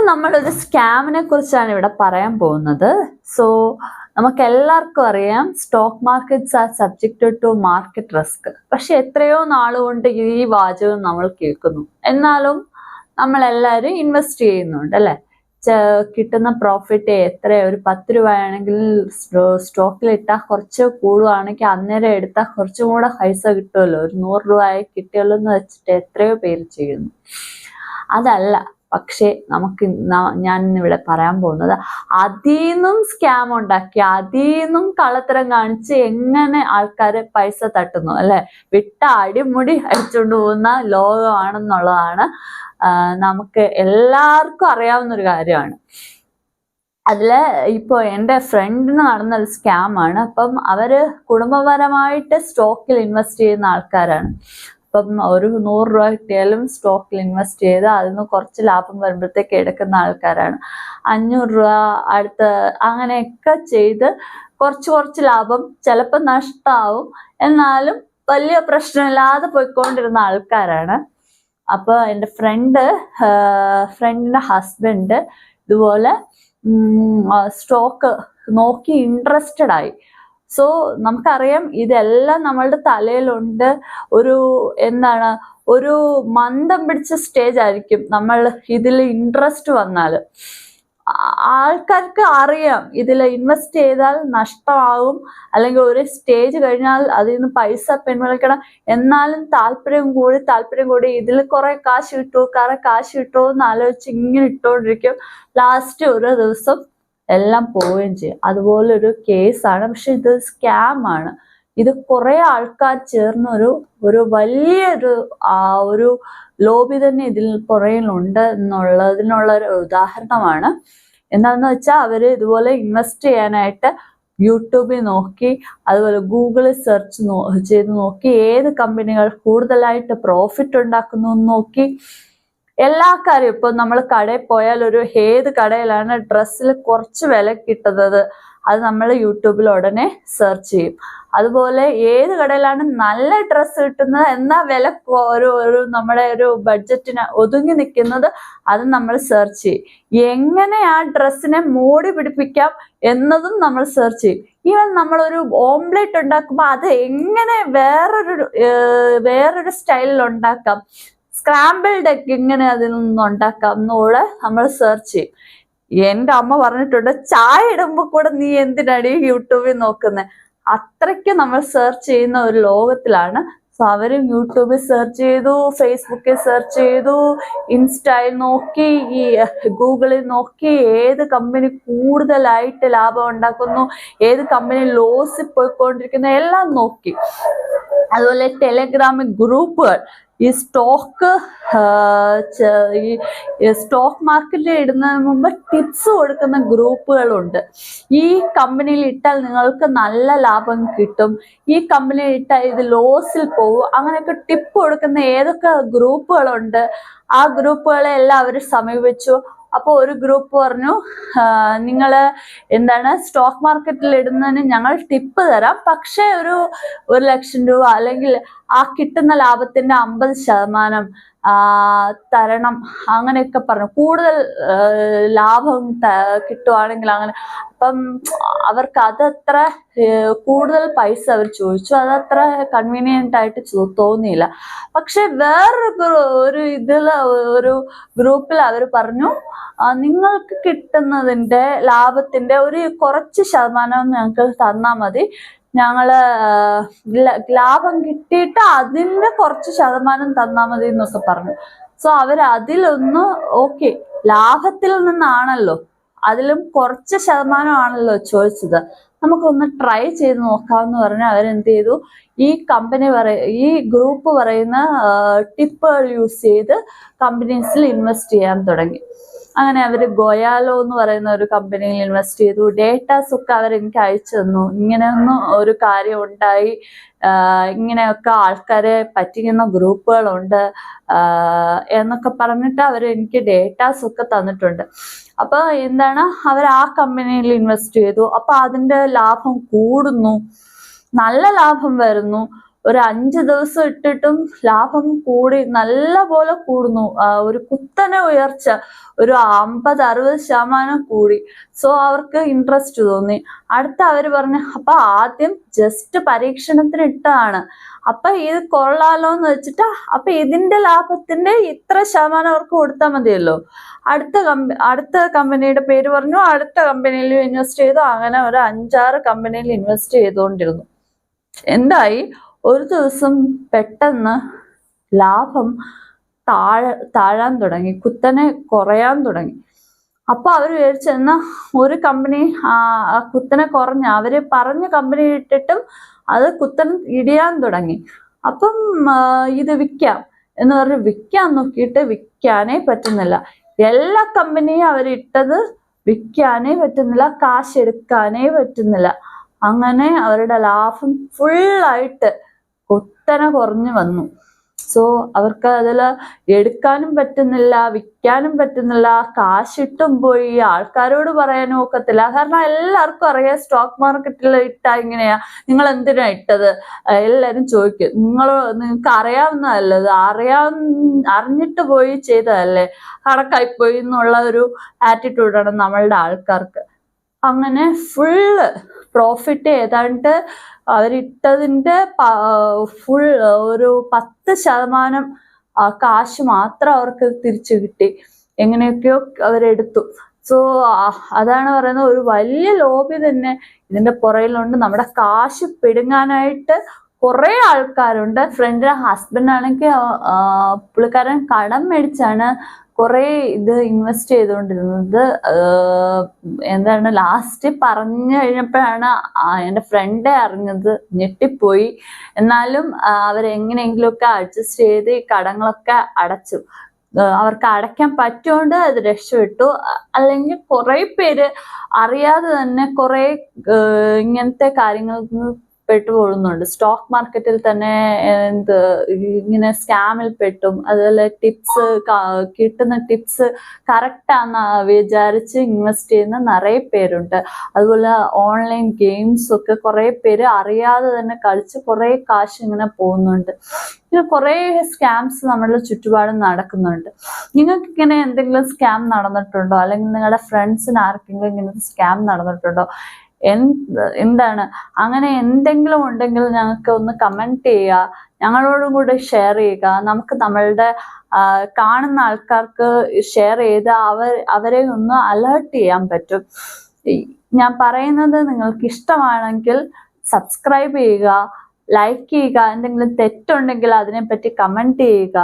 നമ്മളൊരു സ്കാമിനെ കുറിച്ചാണ് ഇവിടെ പറയാൻ പോകുന്നത്. സോ നമുക്ക് എല്ലാവർക്കും അറിയാം stock markets are subjected to market risk. പക്ഷെ എത്രയോ നാളുകൊണ്ട് ഈ വാചകം നമ്മൾ കേൾക്കുന്നു. എന്നാലും നമ്മളെല്ലാവരും ഇൻവെസ്റ്റ് ചെയ്യുന്നുണ്ട് അല്ലെ. കിട്ടുന്ന പ്രോഫിറ്റ് എത്ര, ഒരു 10 രൂപയാണെങ്കിൽ സ്റ്റോക്കിൽ ഇട്ടാൽ കുറച്ച് കൂടുകയാണെങ്കിൽ അന്നേരം എടുത്താൽ കുറച്ചും കൂടെ പൈസ കിട്ടുമല്ലോ, ഒരു 100 രൂപ കിട്ടിയല്ലോ എന്ന് വെച്ചിട്ട് എത്രയോ പേര് ചെയ്യുന്നു. അതല്ല, പക്ഷേ ഞാൻ ഇവിടെ പറയാൻ പോകുന്നത് അതീന്നും സ്കാം ഉണ്ടാക്കി അതീന്നും കള്ളത്തരം കാണിച്ച് എങ്ങനെ ആൾക്കാര് പൈസ തട്ടുന്നു അല്ലെ, വിട്ട അടിമുടി അടിച്ചുകൊണ്ട് പോകുന്ന ലോകമാണെന്നുള്ളതാണ് നമുക്ക് എല്ലാവർക്കും അറിയാവുന്ന ഒരു കാര്യമാണ്. അതില് ഇപ്പൊ എൻ്റെ ഫ്രണ്ടിന് നടന്നൊരു സ്കാമാണ്. അപ്പം അവര് കുടുംബപരമായിട്ട് സ്റ്റോക്കിൽ ഇൻവെസ്റ്റ് ചെയ്യുന്ന ആൾക്കാരാണ്. അപ്പം ഒരു 100 രൂപ കിട്ടിയാലും സ്റ്റോക്കിൽ ഇൻവെസ്റ്റ് ചെയ്ത് അതിൽ നിന്ന് കുറച്ച് ലാഭം വരുമ്പോഴത്തേക്ക് എടുക്കുന്ന ആൾക്കാരാണ്. 500 രൂപ അടുത്ത് അങ്ങനെയൊക്കെ ചെയ്ത് കുറച്ച് ലാഭം, ചിലപ്പോൾ നഷ്ടമാവും, എന്നാലും വലിയ പ്രശ്നമില്ലാതെ പോയിക്കൊണ്ടിരുന്ന ആൾക്കാരാണ്. അപ്പൊ എൻ്റെ ഫ്രണ്ടിന്റെ ഹസ്ബൻഡ് ഇതുപോലെ സ്റ്റോക്ക് നോക്കി ഇൻട്രസ്റ്റഡ് ആയി. സോ നമുക്കറിയാം ഇതെല്ലാം നമ്മളുടെ തലയിലുണ്ട്. ഒരു മന്ദം പിടിച്ച സ്റ്റേജ് ആയിരിക്കും നമ്മൾ ഇതിൽ ഇൻട്രസ്റ്റ് വന്നാൽ. ആൾക്കാർക്ക് അറിയാം ഇതിൽ ഇൻവെസ്റ്റ് ചെയ്താൽ നഷ്ടമാകും, അല്ലെങ്കിൽ ഒരു സ്റ്റേജ് കഴിഞ്ഞാൽ അതിൽ നിന്ന് പൈസ പിൻവലിക്കണം. എന്നാലും താല്പര്യം കൂടി ഇതിൽ കുറെ കാശ് കിട്ടുമോ എന്ന് ആലോചിച്ച് ഇങ്ങനെ ഇട്ടുകൊണ്ടിരിക്കും. ലാസ്റ്റ് ഒരു ദിവസം എല്ലാം പോവുകയും ചെയ്യും. അതുപോലൊരു കേസാണ്. പക്ഷെ ഇത് സ്കാം ആണ്. ഇത് കുറെ ആൾക്കാർ ചേർന്ന് ഒരു വലിയൊരു ഒരു ലോബി തന്നെ ഇതിൽ പുറകിലുണ്ട് എന്നുള്ളതിനുള്ള ഒരു ഉദാഹരണമാണ്. എന്താണെന്ന് വെച്ചാൽ അവര് ഇതുപോലെ ഇൻവെസ്റ്റ് ചെയ്യാനായിട്ട് യൂട്യൂബിൽ നോക്കി, അതുപോലെ ഗൂഗിളിൽ സെർച്ച് ചെയ്ത് നോക്കി, ഏത് കമ്പനികൾ കൂടുതലായിട്ട് പ്രോഫിറ്റ് ഉണ്ടാക്കുന്നു എന്ന് നോക്കി. എല്ലാ കാര്യവും ഇപ്പൊ നമ്മൾ കടയിൽ പോയാൽ ഏത് കടയിലാണ് ഡ്രസ്സിൽ കുറച്ച് വില കിട്ടുന്നത്, അത് നമ്മൾ യൂട്യൂബിൽ ഉടനെ സെർച്ച് ചെയ്യും. അതുപോലെ ഏത് കടയിലാണ് നല്ല ഡ്രസ്സ് കിട്ടുന്നത്, എന്നാൽ വില നമ്മുടെ ഒരു ബഡ്ജറ്റിന് ഒതുങ്ങി നിൽക്കുന്നത്, അത് നമ്മൾ സെർച്ച് ചെയ്യും. എങ്ങനെ ആ ഡ്രസ്സിനെ മോടി പിടിപ്പിക്കാം എന്നതും നമ്മൾ സെർച്ച് ചെയ്യും. ഈവൻ നമ്മളൊരു ഓംലെറ്റ് ഉണ്ടാക്കുമ്പോൾ അത് എങ്ങനെ വേറൊരു സ്റ്റൈലിൽ ഉണ്ടാക്കാം, സ്ക്രാമ്പിൾഡ് എഗ് എങ്ങനെ അതിൽ നിന്ന് ഉണ്ടാക്കാം എന്നൂടെ നമ്മൾ സെർച്ച് ചെയ്യും. എൻ്റെ അമ്മ പറഞ്ഞിട്ടുണ്ട്, ചായ ഇടുമ്പോൾ കൂടെ നീ എന്തിനാണ് യൂട്യൂബിൽ നോക്കുന്നത്? അത്രയ്ക്ക് നമ്മൾ സെർച്ച് ചെയ്യുന്ന ഒരു ലോകത്തിലാണ്. സോ അവരും യൂട്യൂബിൽ സെർച്ച് ചെയ്തു, ഫേസ്ബുക്കിൽ സെർച്ച് ചെയ്തു, ഇൻസ്റ്റയിൽ നോക്കി, ഈ ഗൂഗിളിൽ നോക്കി, ഏത് കമ്പനി കൂടുതലായിട്ട് ലാഭം ഉണ്ടാക്കുന്നു, ഏത് കമ്പനി ലോസിൽ പോയിക്കൊണ്ടിരിക്കുന്നു എല്ലാം നോക്കി. അതുപോലെ ടെലഗ്രാമിൽ ഗ്രൂപ്പുകൾ, ഈ സ്റ്റോക്ക് മാർക്കറ്റിൽ ഇടുന്നതിന് മുമ്പ് ടിപ്സ് കൊടുക്കുന്ന ഗ്രൂപ്പുകളുണ്ട്. ഈ കമ്പനിയിൽ ഇട്ടാൽ നിങ്ങൾക്ക് നല്ല ലാഭം കിട്ടും, ഈ കമ്പനിയിൽ ഇട്ടാൽ ഇത് ലോസിൽ പോകും, അങ്ങനെയൊക്കെ ടിപ്പ് കൊടുക്കുന്ന ഏതൊക്കെ ഗ്രൂപ്പുകളുണ്ട് ആ ഗ്രൂപ്പുകളെ എല്ലാം അവർ സമീപിച്ചു. അപ്പോൾ ഒരു ഗ്രൂപ്പ് പറഞ്ഞു, നിങ്ങള് സ്റ്റോക്ക് മാർക്കറ്റിൽ ഇടുന്നതിന് ഞങ്ങൾ ടിപ്പ് തരാം, പക്ഷെ ഒരു 1,00,000 രൂപ അല്ലെങ്കിൽ ആ കിട്ടുന്ന ലാഭത്തിന്റെ 50% തരണം, അങ്ങനെയൊക്കെ പറഞ്ഞു. കൂടുതൽ ലാഭം കിട്ടുവാണെങ്കിൽ അങ്ങനെ. അപ്പം അവർക്ക് അതത്ര കൂടുതൽ പൈസ അവർ ചോദിച്ചു, അതത്ര കൺവീനിയന്റ് ആയിട്ട് തോന്നിയില്ല. പക്ഷെ വേറൊരു ഒരു ഗ്രൂപ്പിൽ അവർ പറഞ്ഞു, നിങ്ങൾക്ക് കിട്ടുന്നതിന്റെ ലാഭത്തിന്റെ കുറച്ച് ശതമാനം ഞങ്ങൾക്ക് തന്നാൽ മതി, ഞങ്ങള് ലാഭം കിട്ടിയിട്ട് അതിന്റെ കുറച്ച് ശതമാനം തന്നാൽ മതി എന്നൊക്കെ പറഞ്ഞു. സോ അതിലൊന്ന് ഓക്കെ, ലാഭത്തിൽ നിന്നാണല്ലോ, അതിലും കുറച്ച് ശതമാനമാണല്ലോ ചോദിച്ചത്, നമുക്കൊന്ന് ട്രൈ ചെയ്ത് നോക്കാമെന്ന് പറഞ്ഞ് അവരെന്ത് ചെയ്തു, ഈ ഗ്രൂപ്പ് പറയുന്ന ടിപ്പുകൾ യൂസ് ചെയ്ത് കമ്പനീസിൽ ഇൻവെസ്റ്റ് ചെയ്യാൻ തുടങ്ങി. അങ്ങനെ അവർ ഗോയാലോ എന്ന് പറയുന്ന ഒരു കമ്പനിയിൽ ഇൻവെസ്റ്റ് ചെയ്തു. ഡേറ്റാസ് ഒക്കെ അവരെനിക്ക് അയച്ചു തന്നു, ഇങ്ങനെയൊന്നും ഒരു കാര്യം ഉണ്ടായി, ഇങ്ങനെയൊക്കെ ആൾക്കാരെ പറ്റിക്കുന്ന ഗ്രൂപ്പുകളുണ്ട് എന്നൊക്കെ പറഞ്ഞിട്ട് അവരെനിക്ക് ഡേറ്റാസ് ഒക്കെ തന്നിട്ടുണ്ട്. അപ്പൊ അവർ ആ കമ്പനിയിൽ ഇൻവെസ്റ്റ് ചെയ്തു. അപ്പൊ അതിന്റെ ലാഭം കൂടുന്നു, നല്ല ലാഭം വരുന്നു. ഒരു 5 ദിവസം ഇട്ടിട്ടും ലാഭം കൂടി നല്ല പോലെ കൂടുന്നു. ഒരു കുത്തനെ ഉയർച്ച, ഒരു 50-60% കൂടി. സോ അവർക്ക് ഇൻട്രസ്റ്റ് തോന്നി. അടുത്ത അവര് പറഞ്ഞു, അപ്പൊ ആദ്യം ജസ്റ്റ് പരീക്ഷണത്തിന് ഇട്ടതാണ്, അപ്പൊ ഇത് കൊള്ളാലോന്ന് വെച്ചിട്ട് അപ്പൊ ഇതിന്റെ ലാഭത്തിന്റെ ഇത്ര ശതമാനം അവർക്ക് കൊടുത്താൽ മതിയല്ലോ. അടുത്ത കമ്പനിയുടെ പേര് പറഞ്ഞു, അടുത്ത കമ്പനിയിൽ ഇൻവെസ്റ്റ് ചെയ്തു. അങ്ങനെ ഒരു 5-6 കമ്പനിയിൽ ഇൻവെസ്റ്റ് ചെയ്തുകൊണ്ടിരുന്നു. എന്തായി, ഒരു ദിവസം പെട്ടെന്ന് ലാഭം താഴാൻ തുടങ്ങി, കുത്തനെ കുറയാൻ തുടങ്ങി. അപ്പൊ അവർ വിചാരിച്ചെന്നാ ഒരു കമ്പനി കുത്തനെ കുറഞ്ഞ, അവര് പറഞ്ഞ കമ്പനി ഇട്ടിട്ടും അത് കുത്തനെ ഇടിയാൻ തുടങ്ങി. അപ്പം ഇത് വിൽക്കാം എന്ന് പറഞ്ഞ് വിൽക്കാൻ നോക്കിയിട്ട് വിൽക്കാനേ പറ്റുന്നില്ല. എല്ലാ കമ്പനിയും അവരിട്ടത് വിൽക്കാനേ പറ്റുന്നില്ല, കാശ് എടുക്കാനേ പറ്റുന്നില്ല. അങ്ങനെ അവരുടെ ലാഭം ഫുള്ളായിട്ട് കുത്തനെ കുറഞ്ഞു വന്നു. സോ അവർക്ക് അതിൽ എടുക്കാനും പറ്റുന്നില്ല, വിൽക്കാനും പറ്റുന്നില്ല, കാശിട്ടും പോയി. ആൾക്കാരോട് പറയാനും ഒക്കത്തില്ല, കാരണം എല്ലാവർക്കും അറിയാം സ്റ്റോക്ക് മാർക്കറ്റിൽ ഇട്ടാ ഇങ്ങനെയാ, നിങ്ങൾ എന്തിനാ ഇട്ടത് എല്ലാരും ചോദിക്കും. നിങ്ങൾക്ക് അറിയാവുന്നതല്ലേ, അറിഞ്ഞിട്ട് പോയി ചെയ്തതല്ലേ, കണക്കായിപ്പോയി എന്നുള്ള ഒരു ആറ്റിറ്റ്യൂഡാണ് നമ്മളുടെ ആൾക്കാർക്ക്. അങ്ങനെ ഫുള്ള് പ്രോഫിറ്റ് ഏതാണ്ട് അവരിട്ടതിന്റെ ഫുൾ ഒരു 10% കാശ് മാത്രം അവർക്ക് തിരിച്ചു കിട്ടി. എങ്ങനെയൊക്കെയോ അവരെടുത്തു. സോ അതാണ് പറയുന്നത്, ഒരു വലിയ ലോബി തന്നെ ഇതിന്റെ പുറയിലുണ്ട്. നമ്മുടെ കാശ് പിടുങ്ങാനായിട്ട് കുറെ ആൾക്കാരുണ്ട്. ഫ്രണ്ടിന്റെ ഹസ്ബൻഡ് ആണെങ്കിൽ പുള്ളിക്കാരൻ കടം മേടിച്ചാണ് കുറെ ഇത് ഇൻവെസ്റ്റ് ചെയ്തുകൊണ്ടിരുന്നത്. എന്താണ് ലാസ്റ്റ് പറഞ്ഞു കഴിഞ്ഞപ്പോഴാണ് എൻ്റെ ഫ്രണ്ടേ അറിഞ്ഞത്. ഞെട്ടിപ്പോയി. എന്നാലും അവരെങ്ങനെയെങ്കിലുമൊക്കെ അഡ്ജസ്റ്റ് ചെയ്ത് ഈ കടങ്ങളൊക്കെ അടച്ചു. അവർക്ക് അടയ്ക്കാൻ പറ്റുകൊണ്ട് അത് രക്ഷപ്പെട്ടു. അല്ലെങ്കിൽ കുറെ പേര് അറിയാതെ തന്നെ കുറെ ഇങ്ങനത്തെ കാര്യങ്ങൾ പെട്ടുപോകുന്നുണ്ട്. സ്റ്റോക്ക് മാർക്കറ്റിൽ തന്നെ ഇങ്ങനെ സ്കാമിൽ പെട്ടും, അതുപോലെ ടിപ്സ് കിട്ടുന്ന ടിപ്സ് കറക്റ്റാന്ന് വിചാരിച്ച് ഇൻവെസ്റ്റ് ചെയ്യുന്ന നിറയെ പേരുണ്ട്. അതുപോലെ ഓൺലൈൻ ഗെയിംസ് ഒക്കെ കുറെ പേര് അറിയാതെ തന്നെ കളിച്ച് കുറെ കാശ് ഇങ്ങനെ പോകുന്നുണ്ട്. ഇങ്ങനെ കുറെ സ്കാംസ് നമ്മളുടെ ചുറ്റുപാടും നടക്കുന്നുണ്ട്. നിങ്ങൾക്ക് ഇങ്ങനെ എന്തെങ്കിലും സ്കാം നടന്നിട്ടുണ്ടോ? അല്ലെങ്കിൽ നിങ്ങളുടെ ഫ്രണ്ട്സിന് ആർക്കെങ്കിലും ഇങ്ങനത്തെ സ്കാം നടന്നിട്ടുണ്ടോ? എന്താണ് അങ്ങനെ എന്തെങ്കിലും ഉണ്ടെങ്കിൽ ഞങ്ങൾക്ക് ഒന്ന് കമന്റ് ചെയ്യുക, ഞങ്ങളോടും കൂടെ ഷെയർ ചെയ്യുക. നമുക്ക് നമ്മളുടെ കാണുന്ന ആൾക്കാർക്ക് ഷെയർ ചെയ്ത് അവരെ ഒന്ന് അലേർട്ട് ചെയ്യാൻ പറ്റും. ഞാൻ പറയുന്നത് നിങ്ങൾക്ക് ഇഷ്ടമാണെങ്കിൽ സബ്സ്ക്രൈബ് ചെയ്യുക, ലൈക്ക് ചെയ്യുക. എന്തെങ്കിലും തെറ്റുണ്ടെങ്കിൽ അതിനെപ്പറ്റി കമന്റ് ചെയ്യുക.